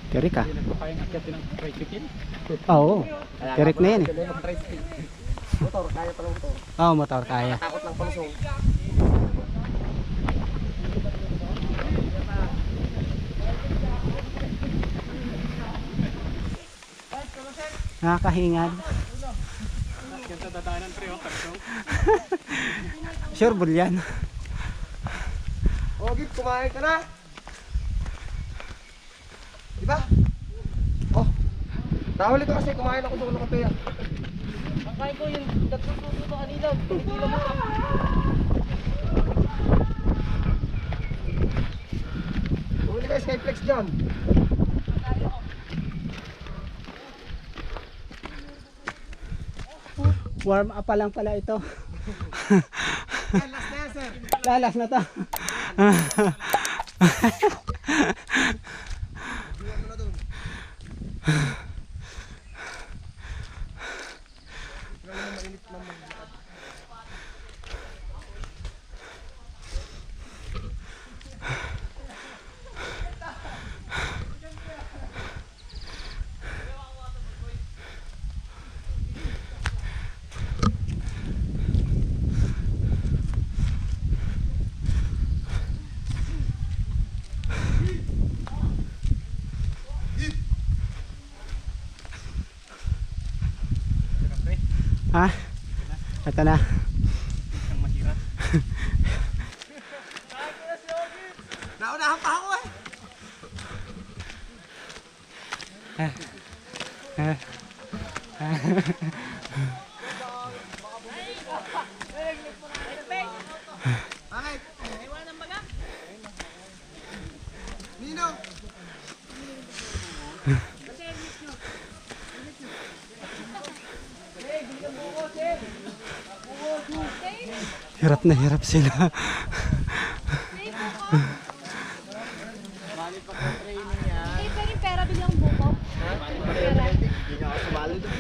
Tirik ah. Hindi nagpapayang akyatin ng tricycle. Oo. Tirik na yan eh. Motor, kaya pala motor. Oo, motor kaya. Takot lang palusong. Nakakahingad. Yan sa dadaanan pre, oh, tagsong. Sure bull yan. Oh, Gip, kumain ka na? Diba? Oh, nahuli ko kasi kumain ako doon ng kape. Makain ko yung tatlong tuto kanina. Pinigila mo ka. Huli ka Skyflex dyan. Warm up pa lang pala ito. Last na yan, sir. Lalas na to. Iwan mo na doon. Wala na mainit na maglakad. Ha? Ito na. Ang masira. Naunahan pa ako eh. Bakit? Nino? Hirap na hirap sila. Eh, pero yung pera bilang buko. Pera. Hindi nga ako sumali doon.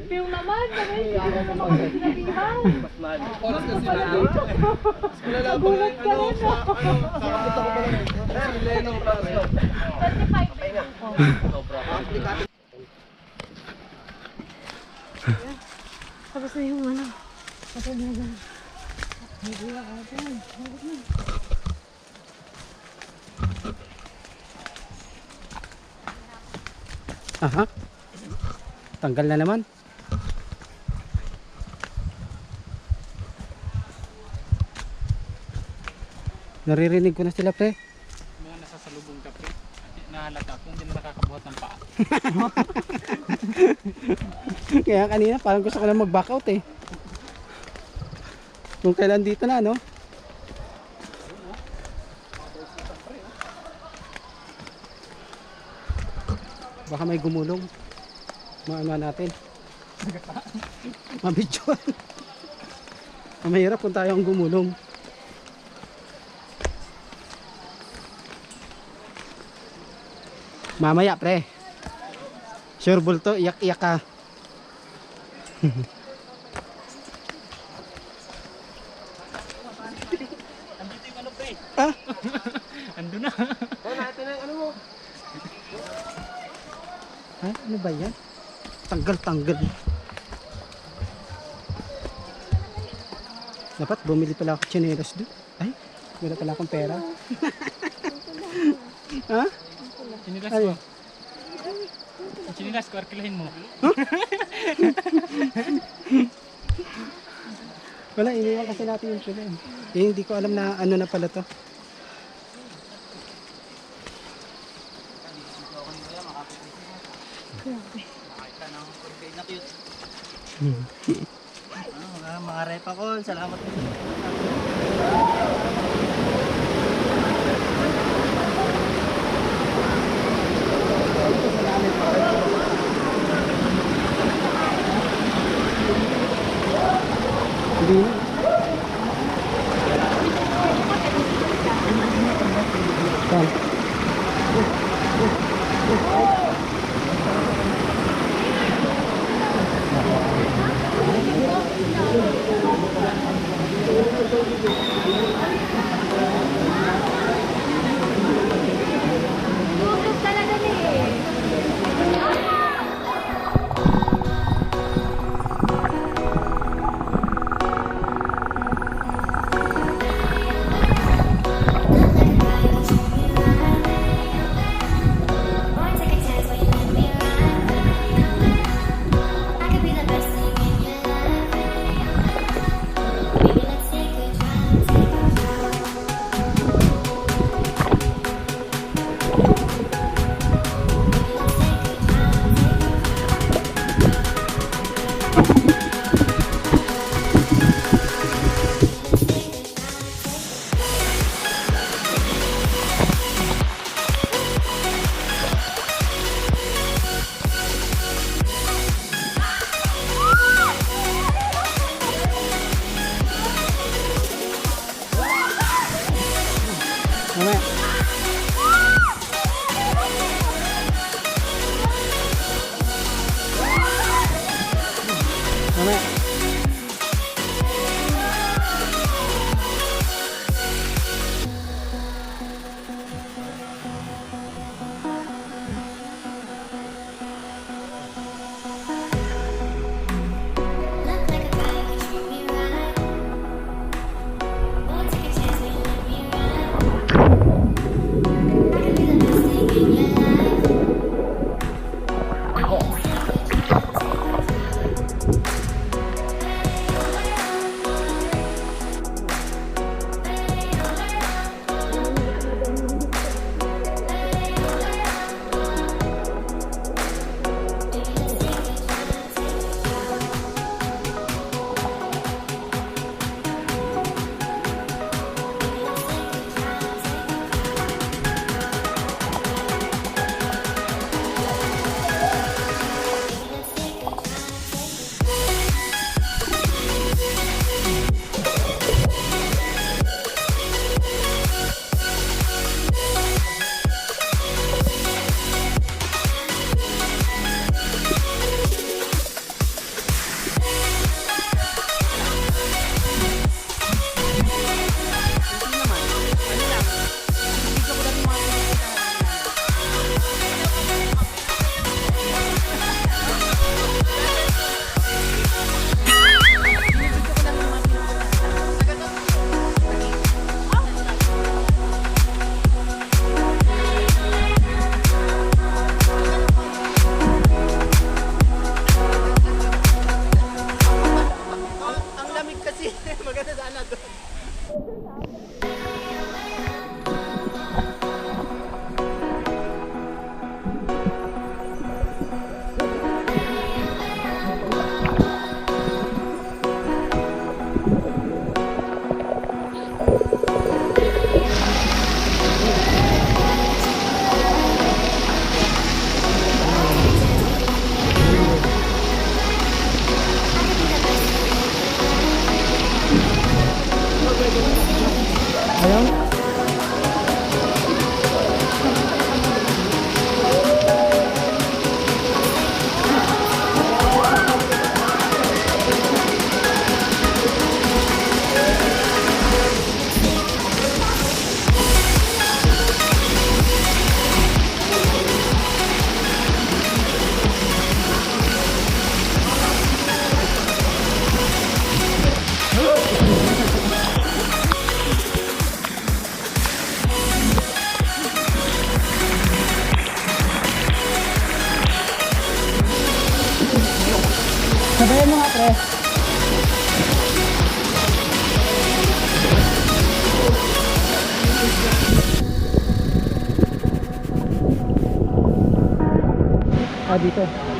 Film naman, kami hindi ko naman kami sinabihan. Oras kasi na. Nagulat ka rin, no? Kakapunta ko pa lang. Sir, Leno, pare. 25 na yung buko. Tapos na yung ano. Tapos na yung Aha. Tanggal na naman. Naririnig ko na sila pre. Mga nasasalubong ka pre. Nahalata ako, hindi na nakakabuhat ng paa. Kaya kanina parang gusto ko lang mag-back out eh. Kung kailan dito na no. Baka may gumulong. Maano natin. Mabidyoan. Mahirap kung tayo ang gumulong. Mamaya pre. Sure bull to, iyak-iyak ka. Andito yung ano pre. Ah, Ando na. Oh, natin ang ano mo. ha? Ano ba yan? Tanggal-tanggal. Dapat bumili pala ako tsinelas doon. Ay, wala pala akong pera. Ha? Sinilas Ay. ko. Sinilas ko, arkilahin mo. Wala, iniwan kasi natin yung pila. Eh, hindi ko alam na ano na pala to. Mga repa ko, salamat po. Hindi na. Saan? Lulog talaga na eh. Mamaya. Mamaya. Ayaw? Sabayan mo nga, pre. Dito.